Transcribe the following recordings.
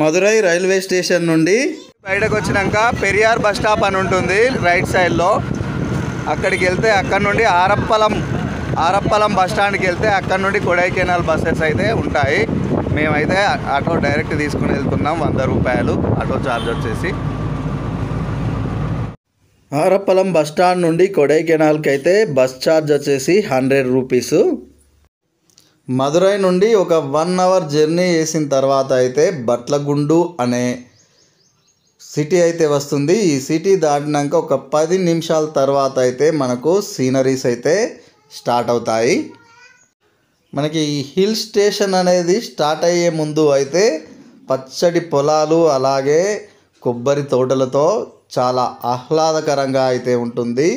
Madurai railway station నుండి బయటకు వచ్చినాక పెరియార్ బస్ స్టాప్ అని ఉంటుంది రైట్ సైడ్లో. అక్కడికి వెళ్తే అక్కడ నుండి ఆరప్పలం బస్ స్టాండ్కి వెళ్తే అక్కడ నుండి కొడైకెనాల్ బస్సెస్ అయితే ఉంటాయి. మేమైతే ఆటో డైరెక్ట్ తీసుకుని వెళ్తున్నాం. 100 రూపాయలు ఆటో ఛార్జ్ వచ్చేసి. ఆరప్పలం బస్ స్టాండ్ నుండి కొడైకెనాల్కి అయితే బస్ ఛార్జ్ వచ్చేసి 100 రూపీసు. మదురై నుండి ఒక 1 అవర్ జర్నీ చేసిన తర్వాత అయితే బట్లగుండు అనే సిటీ అయితే వస్తుంది. ఈ సిటీ దాటినాక ఒక 10 నిమిషాల తర్వాత అయితే మనకు సీనరీస్ అయితే స్టార్ట్ అవుతాయి. మనకి ఈ హిల్ స్టేషన్ అనేది స్టార్ట్ అయ్యే ముందు అయితే పచ్చడి పొలాలు అలాగే కొబ్బరి తోటలతో చాలా ఆహ్లాదకరంగా అయితే ఉంటుంది.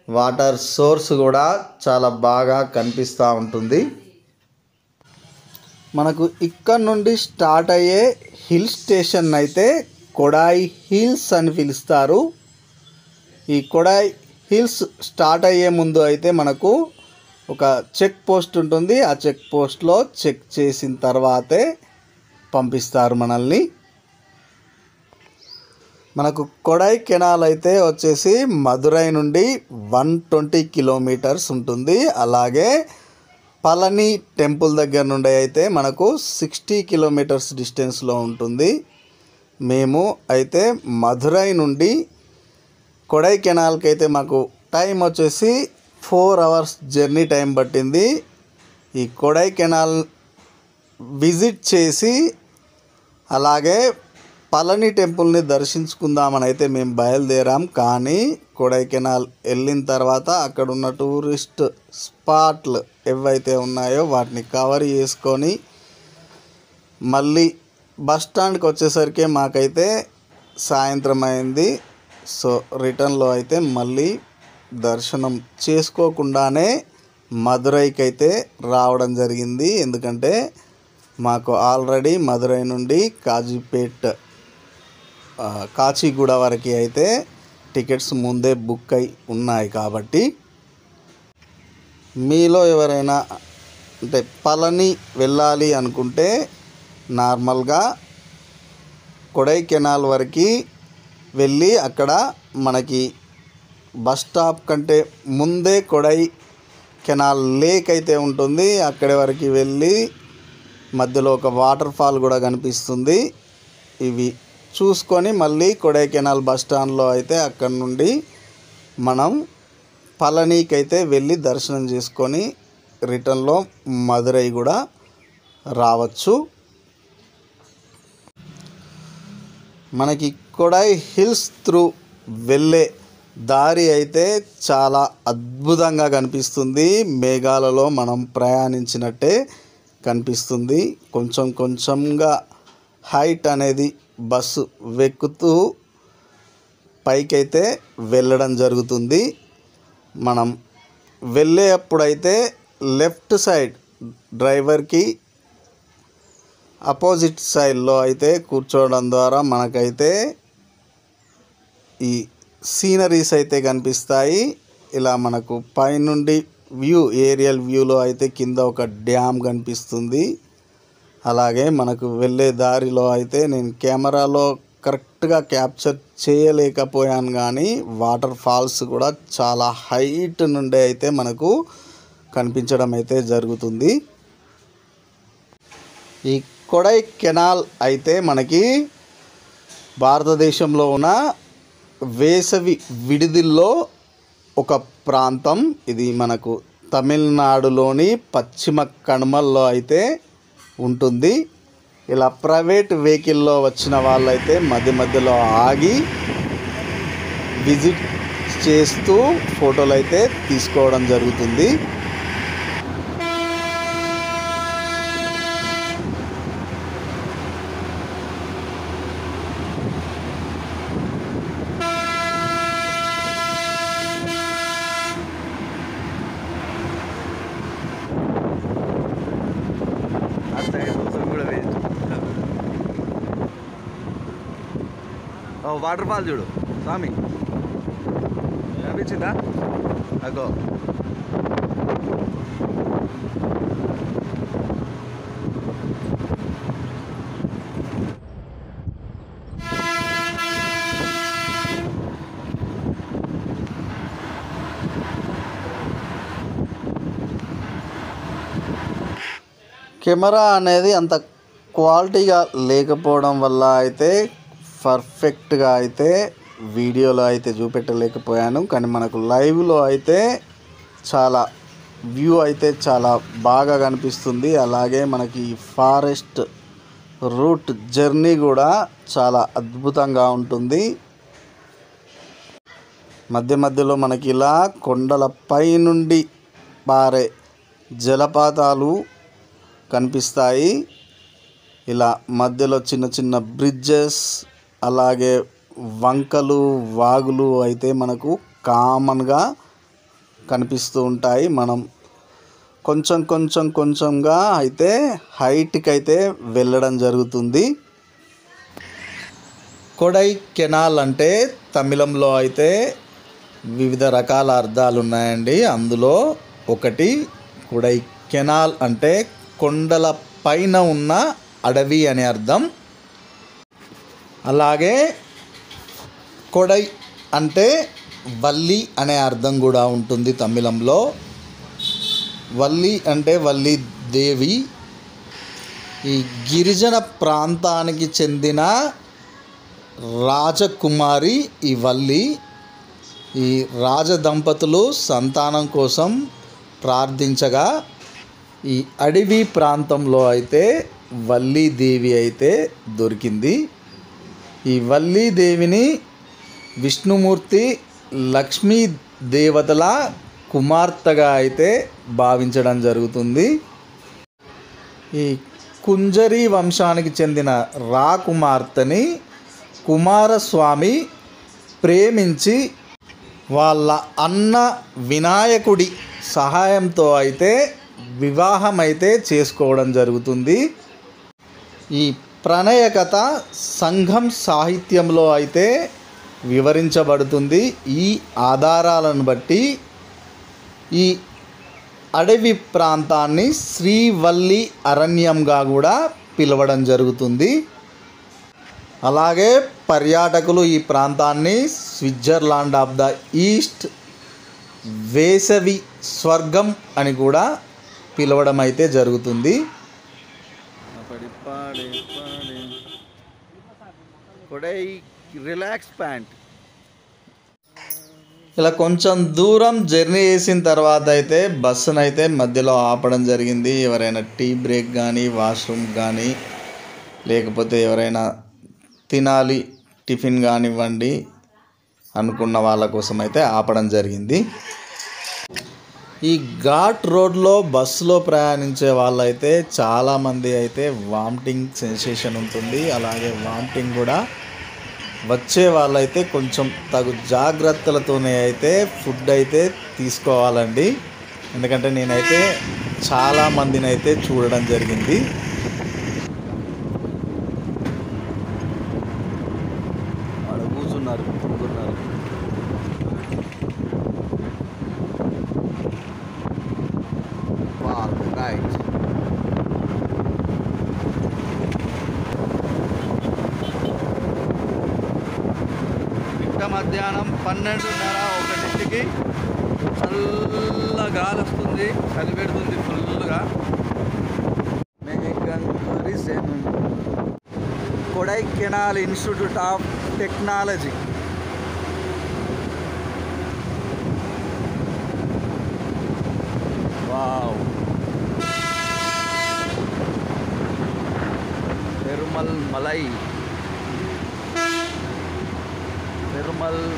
వాటర్ సోర్స్ కూడా చాలా బాగా కనిపిస్తూ ఉంటుంది. మనకు ఇక్కడ నుండి స్టార్ట్ అయ్యే హిల్ స్టేషన్ అయితే కొడాయి హిల్స్ అని పిలుస్తారు. ఈ కొడాయి హిల్స్ స్టార్ట్ అయ్యే ముందు అయితే మనకు ఒక చెక్ పోస్ట్ ఉంటుంది. ఆ చెక్ పోస్ట్లో చెక్ చేసిన తర్వాతే పంపిస్తారు మనల్ని. మనకు కొడైకెనాల్ అయితే వచ్చేసి మదురై నుండి 120 కిలోమీటర్స్ ఉంటుంది. అలాగే పళని టెంపుల్ దగ్గర నుండి అయితే మనకు 60 కిలోమీటర్స్ డిస్టెన్స్లో ఉంటుంది. మేము అయితే మదురై నుండి కొడైకెనాల్కి అయితే మాకు టైం వచ్చేసి 4 అవర్స్ జర్నీ టైం పట్టింది. ఈ కొడైకెనాల్ విజిట్ చేసి అలాగే పళని టెంపుల్ని దర్శించుకుందామని అయితే మేము బయలుదేరాం. కానీ కొడైకెనాల్ వెళ్ళిన తర్వాత అక్కడ ఉన్న టూరిస్ట్ స్పాట్లు ఏవైతే ఉన్నాయో వాటిని కవర్ చేసుకొని మళ్ళీ బస్ స్టాండ్కి వచ్చేసరికి మాకైతే సాయంత్రం అయింది. సో రిటర్న్లో అయితే మళ్ళీ దర్శనం చేసుకోకుండానే మదురైకి అయితే రావడం జరిగింది. ఎందుకంటే మాకు ఆల్రెడీ మదురై నుండి కాచిగూడ వరకు అయితే టికెట్స్ ముందే బుక్ అయి ఉన్నాయి. కాబట్టి మీలో ఎవరైనా అంటే పళని వెళ్ళాలి అనుకుంటే నార్మల్గా కొడైకెనాల్ వరకు వెళ్ళి అక్కడ మనకి బస్ స్టాప్ కంటే ముందే కొడైకెనాల్ లేక్ అయితే ఉంటుంది. అక్కడి వరకు వెళ్ళి మధ్యలో ఒక వాటర్ ఫాల్ కూడా కనిపిస్తుంది. ఇవి చూసుకొని మళ్ళీ కొడైకెనాల్ బస్ స్టాండ్లో అయితే అక్కడ నుండి మనం పళనికి అయితే వెళ్ళి దర్శనం చేసుకొని రిటర్న్లో మదురై కూడా రావచ్చు. మనకి కొడై హిల్స్ త్రూ వెళ్ళే దారి అయితే చాలా అద్భుతంగా కనిపిస్తుంది. మేఘాలలో మనం ప్రయాణించినట్టే కనిపిస్తుంది. కొంచెం కొంచెంగా హైట్ అనేది బస్సు వెక్కుతూ పైకైతే వెళ్ళడం జరుగుతుంది. మనం వెళ్ళేటప్పుడైతే లెఫ్ట్ సైడ్ డ్రైవర్కి అపోజిట్ సైడ్లో అయితే కూర్చోవడం ద్వారా మనకైతే ఈ సీనరీస్ అయితే కనిపిస్తాయి. ఇలా మనకు పైనుండి ఏరియల్ వ్యూలో అయితే కింద ఒక డ్యామ్ కనిపిస్తుంది. అలాగే మనకు వెళ్ళే దారిలో అయితే నేను కెమెరాలో కరెక్ట్గా క్యాప్చర్ చేయలేకపోయాను, కానీ వాటర్ ఫాల్స్ కూడా చాలా హైట్ నుండి అయితే మనకు కనిపించడం అయితే జరుగుతుంది. ఈ కొడైకెనాల్ అయితే మనకి భారతదేశంలో ఉన్న వేసవి విడిదిల్లో ఒక ప్రాంతం. ఇది మనకు తమిళనాడులోని పశ్చిమ కనుమల్లో అయితే ఉంటుంది. ఇలా ప్రైవేట్ వెహికల్లో వచ్చిన వాళ్ళైతే మధ్య మధ్యలో ఆగి విజిట్ చేస్తూ ఫోటోలు అయితే తీసుకోవడం జరుగుతుంది. వాటర్ ఫాల్ చూడు స్వామి, కనిపించిందా? అగో కెమెరా అనేది అంత క్వాలిటీగా లేకపోవడం వల్ల అయితే పర్ఫెక్ట్గా అయితే వీడియోలో అయితే చూపెట్టలేకపోయాను. కానీ మనకు లైవ్లో అయితే చాలా వ్యూ అయితే చాలా బాగా కనిపిస్తుంది. అలాగే మనకి ఫారెస్ట్ రూట్ జర్నీ కూడా చాలా అద్భుతంగా ఉంటుంది. మధ్య మధ్యలో మనకి ఇలా కొండలపై నుండి పారే జలపాతాలు కనిపిస్తాయి. ఇలా మధ్యలో చిన్న చిన్న బ్రిడ్జెస్, అలాగే వంకలు, వాగులు అయితే మనకు కామన్గా కనిపిస్తూ ఉంటాయి. మనం కొంచెంగా అయితే హైట్కి అయితే వెళ్ళడం జరుగుతుంది. కొడైకెనాల్ అంటే తమిళంలో అయితే వివిధ రకాల అర్థాలు ఉన్నాయండి. అందులో ఒకటి కొడైకెనాల్ అంటే కొండల పైన ఉన్న అడవి అనే అర్థం. అలాగే కొడై అంటే వల్లి అనే అర్థం కూడా ఉంటుంది తమిళంలో. వల్లి అంటే వల్లి దేవి. ఈ గిరిజన ప్రాంతానికి చెందిన రాజకుమారి ఈ వల్లి. ఈ రాజదంపతులు సంతానం కోసం ప్రార్థించగా ఈ అడవి ప్రాంతంలో అయితే వల్లీదేవి అయితే దొరికింది. ఈ వల్లీదేవిని విష్ణుమూర్తి, లక్ష్మీ దేవతల కుమార్తెగా అయితే భావించడం జరుగుతుంది. ఈ కుంజరి వంశానికి చెందిన రాకుమార్తెని కుమారస్వామి ప్రేమించి వాళ్ళ అన్న వినాయకుడి సహాయంతో అయితే వివాహం అయితే చేసుకోవడం జరుగుతుంది. ఈ ప్రణయ కథ సంఘం సాహిత్యంలో అయితే వివరించబడుతుంది. ఈ ఆధారాలను బట్టి ఈ అడవి ప్రాంతాన్ని శ్రీవల్లి అరణ్యంగా కూడా పిలవడం జరుగుతుంది. అలాగే పర్యాటకులు ఈ ప్రాంతాన్ని స్విట్జర్లాండ్ ఆఫ్ ద ఈస్ట్, వేసవి స్వర్గం అని కూడా పిలవడం అయితే జరుగుతుంది. Relax pant. ఇలా కొంచెం దూరం జర్నీ చేసిన తర్వాత అయితే బస్సును అయితే మధ్యలో ఆపడం జరిగింది. ఎవరైనా టీ బ్రేక్ కానీ, వాష్రూమ్ కానీ, లేకపోతే ఎవరైనా తినాలి, టిఫిన్ కానివ్వండి అనుకున్న వాళ్ళ కోసం అయితే ఆపడం జరిగింది. ఈ ఘాట్ రోడ్లో బస్సులో ప్రయాణించే వాళ్ళైతే చాలామంది అయితే వామిటింగ్ సెన్సేషన్ ఉంటుంది. అలాగే వామిటింగ్ కూడా వచ్చే వాళ్ళైతే కొంచెం తగు జాగ్రత్తలతోనే అయితే ఫుడ్ అయితే తీసుకోవాలండి. ఎందుకంటే నేనైతే చాలామందిని అయితే చూడడం జరిగింది. కూర్చున్నారు. మధ్యాహ్నం 12:30-1కి చల్ల గాలి వస్తుంది, చలి పెడుతుంది ఫుల్గా. Kodaikanal institute of technology. Wow. Perumal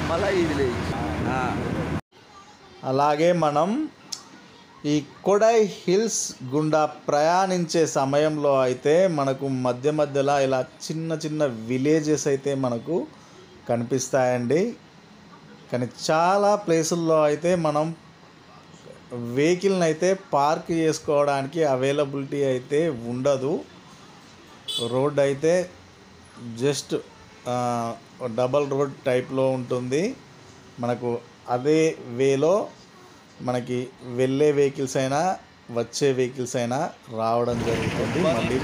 malai village. అలాగే మనం ఈ కొడై హిల్స్ గుండా ప్రయాణించే సమయంలో అయితే మనకు మధ్య మధ్యలో ఇలా చిన్న చిన్న విలేజెస్ అయితే మనకు కనిపిస్తాయండి. కానీ చాలా ప్లేసుల్లో అయితే మనం వెహికల్ని అయితే పార్క్ చేసుకోవడానికి అవైలబిలిటీ అయితే ఉండదు. రోడ్ అయితే జస్ట్ డబల్ రోడ్ టైప్లో ఉంటుంది. మనకు అదే వేలో మనకి వెళ్ళే వెహికల్స్ అయినా వచ్చే వెహికల్స్ అయినా రావడం జరుగుతుంది. మళ్ళీ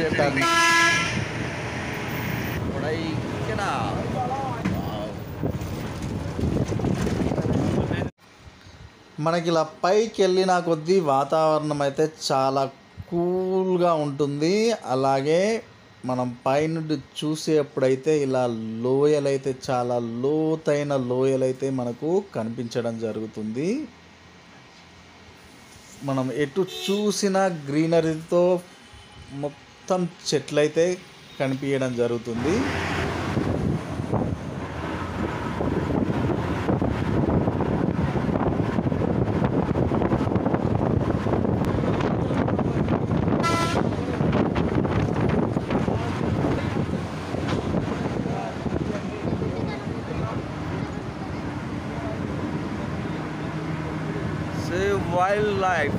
మనకి ఇలా పైకి వెళ్ళిన కొద్దీ వాతావరణం అయితే చాలా కూల్గా ఉంటుంది. అలాగే మనం పైనుండి చూసేప్పుడైతే ఇలా లోయలైతే చాలా లోతైన లోయలైతే మనకు కనిపించడం జరుగుతుంది. మనం ఎటు చూసినా గ్రీనరీతో మొత్తం చెట్లయితే కనిపించడం జరుగుతుంది. Save wildlife.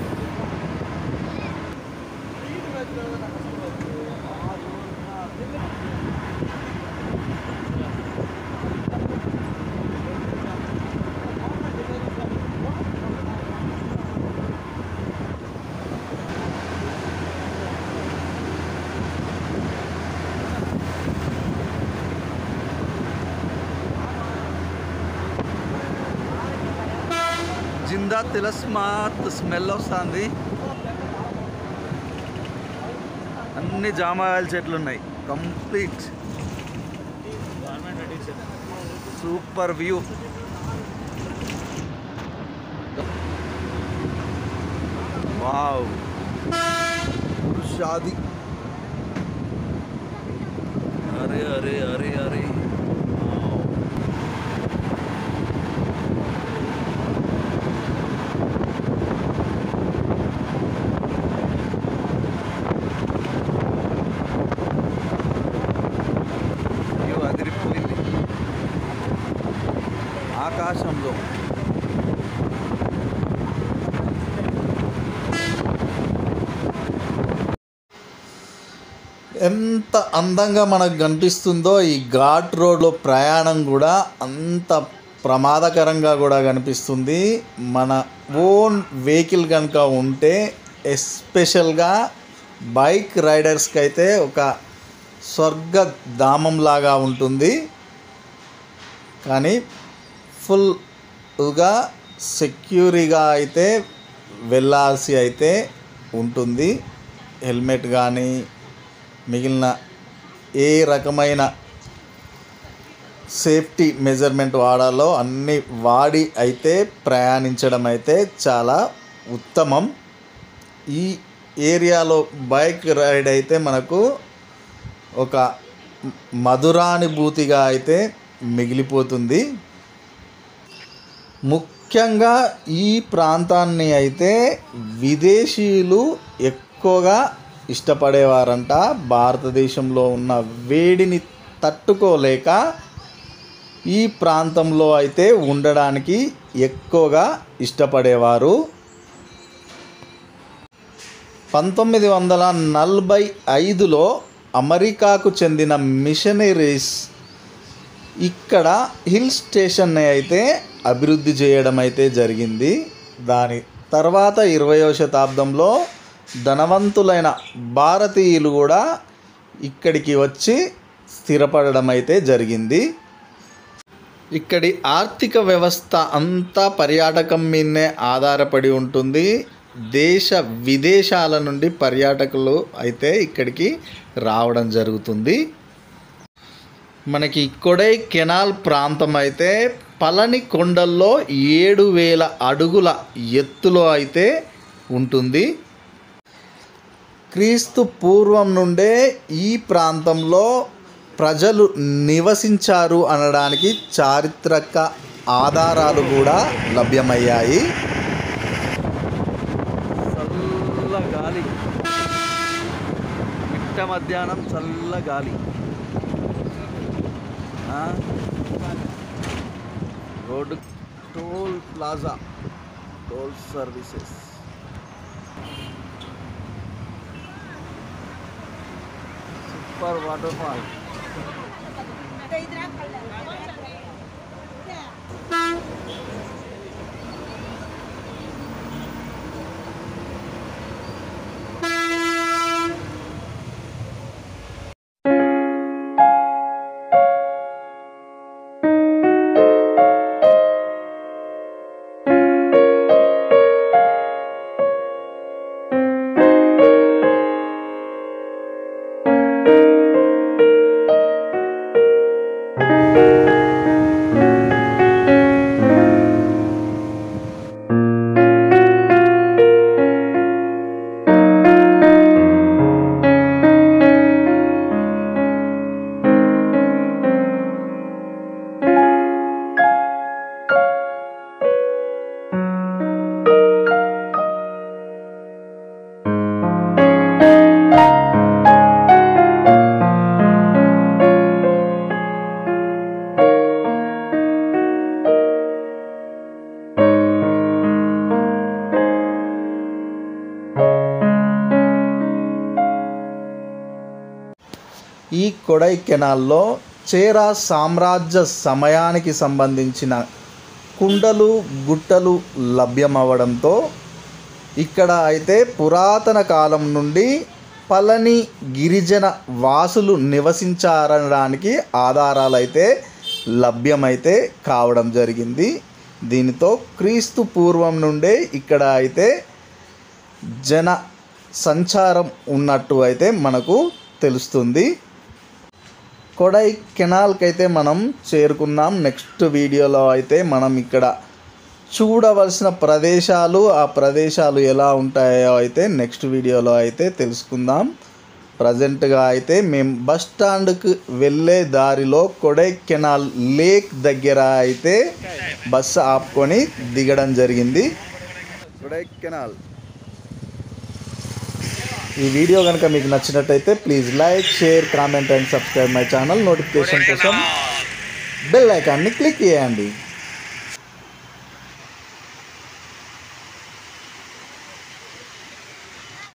జిందా తిలస్మాత్ స్మెల్ వస్తుంది. అన్ని జామాయిల చెట్లు ఉన్నాయి. Complete super view. Wow, Shadi. అరే అరే అరే అరే అదిరిపోయింది ఆకాశంలో. ఎంత అందంగా మనకు కనిపిస్తుందో ఈ ఘాట్ రోడ్లో ప్రయాణం కూడా అంత ప్రమాదకరంగా కూడా కనిపిస్తుంది. మన ఓన్ వెహికల్ కనుక ఉంటే ఎస్పెషల్గా బైక్ రైడర్స్కి అయితే ఒక స్వర్గధామంలాగా ఉంటుంది. కానీ ఫుల్గా సెక్యూరిగా అయితే వెళ్ళాల్సి అయితే ఉంటుంది. హెల్మెట్ కానీ మిగిలిన ఏ రకమైన సేఫ్టీ మెజర్మెంట్ వాడాలో అన్నీ వాడి అయితే ప్రయాణించడం అయితే చాలా ఉత్తమం. ఈ ఏరియాలో బైక్ రైడ్ అయితే మనకు ఒక మధురానుభూతిగా అయితే మిగిలిపోతుంది. ముఖ్యంగా ఈ ప్రాంతాన్ని అయితే విదేశీయులు ఎక్కువగా ఇష్టపడేవారంట. భారతదేశంలో ఉన్న వేడిని తట్టుకోలేక ఈ ప్రాంతంలో అయితే ఉండడానికి ఎక్కువగా ఇష్టపడేవారు. 1945లో అమెరికాకు చెందిన మిషనరీస్ ఇక్కడ హిల్ స్టేషన్ని అయితే అభివృద్ధి చేయడం అయితే జరిగింది. దాని తర్వాత 20వ శతాబ్దంలో ధనవంతులైన భారతీయులు కూడా ఇక్కడికి వచ్చి స్థిరపడడం అయితే జరిగింది. ఇక్కడి ఆర్థిక వ్యవస్థ అంతా పర్యాటకం మీదనే ఆధారపడి ఉంటుంది. దేశ విదేశాల నుండి పర్యాటకులు అయితే ఇక్కడికి రావడం జరుగుతుంది. మనకి కొడైకెనాల్ ప్రాంతం అయితే పళని కొండల్లో 7000 అడుగుల ఎత్తులో అయితే ఉంటుంది. క్రీస్తు పూర్వం నుండే ఈ ప్రాంతంలో ప్రజలు నివసించారు అనడానికి చారిత్రక ఆధారాలు కూడా లభ్యమయ్యాయి. చల్ల గాలి, మిట్ట మధ్యాహ్నం చల్ల గాలి. Road toll plaza, toll services. Super waterfall. కొడైకెనాల్లో చేరా సామ్రాజ్య సమయానికి సంబంధించిన కుండలు గుట్టలు లభ్యమవ్వడంతో ఇక్కడ అయితే పురాతన కాలం నుండి పళని గిరిజన వాసులు నివసించారనడానికి ఆధారాలు అయితే లభ్యమైతే కావడం జరిగింది. దీనితో క్రీస్తు పూర్వం నుండే ఇక్కడ అయితే జన సంచారం ఉన్నట్టు అయితే మనకు తెలుస్తుంది. కొడైకెనాల్కి అయితే మనం చేరుకున్నాం. నెక్స్ట్ వీడియోలో అయితే మనం ఇక్కడ చూడవలసిన ప్రదేశాలు, ఆ ప్రదేశాలు ఎలా ఉంటాయో అయితే నెక్స్ట్ వీడియోలో అయితే తెలుసుకుందాం. ప్రజెంట్గా అయితే మేము బస్ స్టాండ్కి వెళ్ళే దారిలో కొడైకెనాల్ లేక్ దగ్గర అయితే బస్సు ఆపుకొని దిగడం జరిగింది. కొడైకెనాల్ ఈ వీడియో కనుక మీకు నచ్చినట్టయితే please like, share, comment and subscribe my channel. Notification కోసం బెల్ ఐకాన్ని క్లిక్ చేయండి.